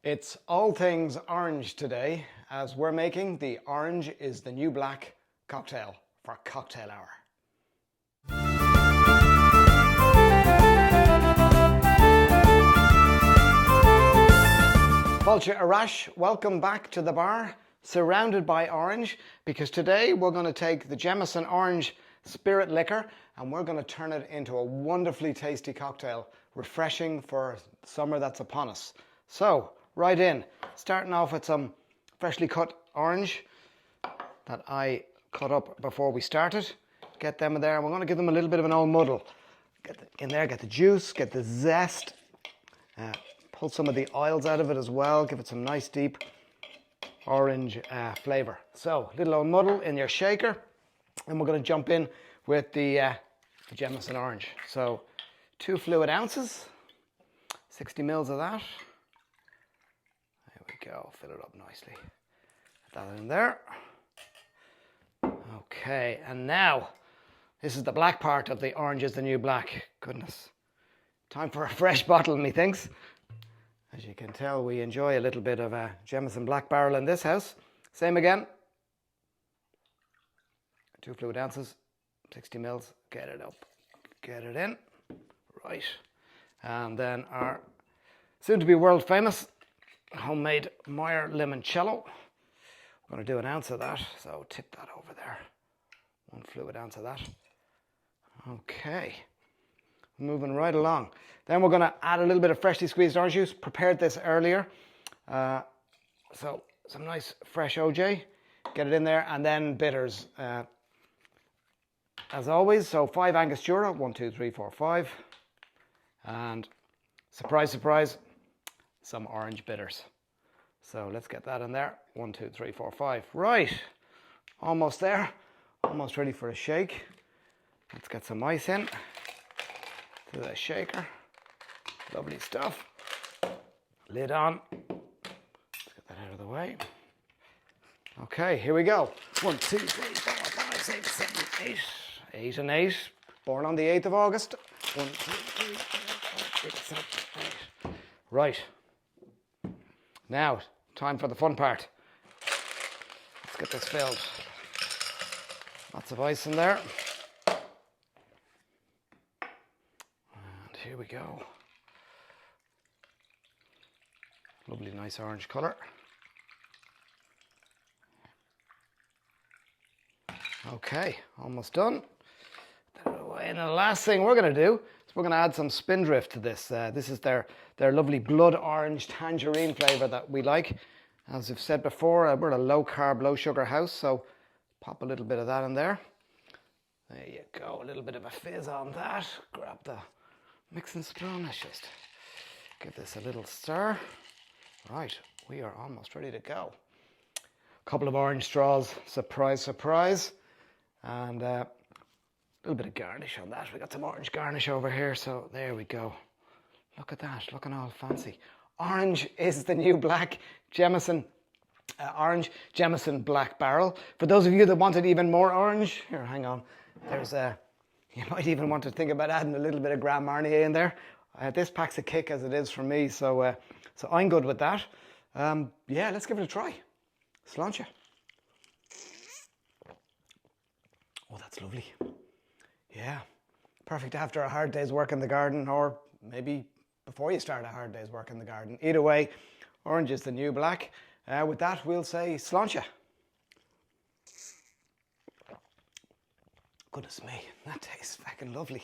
It's all things orange today, as we're making the Orange is the New Black cocktail for cocktail hour. Fáilte Arash, welcome back to the bar, surrounded by orange, because today we're going to take the Jameson Orange Spirit Liquor and we're going to turn it into a wonderfully tasty cocktail, refreshing for summer that's upon us. So, right in, starting off with some freshly cut orange that I cut up before we started. Get them in there, and we're going to give them a little bit of an old muddle. Get in there, get the juice, get the zest, pull some of the oils out of it as well, give it some nice deep orange flavour. So, little old muddle in your shaker, and we're going to jump in with the Jameson Orange. So, 2 fluid ounces, 60 mils of that. There we go, fill it up nicely. Put that in there. Okay, and now, this is the black part of the Orange is the New Black. Goodness. Time for a fresh bottle, methinks. As you can tell, we enjoy a little bit of a Jameson Black Barrel in this house. Same again. 2 fluid ounces, 60 mils. Get it up, get it in. Right. And then our soon-to-be world famous homemade Meyer Limoncello. We're going to do an ounce of that, so tip that over there. 1 fluid ounce of that. Okay. Moving right along. Then we're going to add a little bit of freshly squeezed orange juice. Prepared this earlier. So some nice fresh OJ. Get it in there. And then bitters. As always, so 5 Angostura. 1, 2, 3, 4, 5. And surprise, surprise, some orange bitters. So let's get that in there. 1, 2, 3, 4, 5. Right. Almost there. Almost ready for a shake. Let's get some ice in to the shaker. Lovely stuff. Lid on. Let's get that out of the way. Okay, here we go. 1, 2, 3, 4, 5, 6, 7, 8. 8 and 8. Born on the 8th of August. 1, 2, 3, 4, 5, 6, 7, 8. Right. Now, time for the fun part. Let's get this filled. Lots of ice in there. And here we go. Lovely, nice orange colour. Okay, almost done. And the last thing we're going to do is we're going to add some Spindrift to this. This is their lovely blood orange tangerine flavour that we like. As I've said before, we're a low carb, low sugar house, so pop a little bit of that in there. There you go, a little bit of a fizz on that. Grab the mixing spoon. Let's just give this a little stir. Right, we are almost ready to go. A couple of orange straws, surprise, surprise. And a little bit of garnish on that. We got some orange garnish over here, so there we go. Look at that, looking all fancy. Orange is the New Black Jameson Orange Jameson Black Barrel. For those of you that wanted even more orange, here, hang on. There's you might even want to think about adding a little bit of Grand Marnier in there. This packs a kick as it is for me, so I'm good with that. Yeah, let's give it a try. Sláinte. Oh, that's lovely. Yeah, perfect after a hard day's work in the garden, or maybe before you start a hard day's work in the garden. Either way, orange is the new black. With that, we'll say sláinte. Goodness me, that tastes fucking lovely.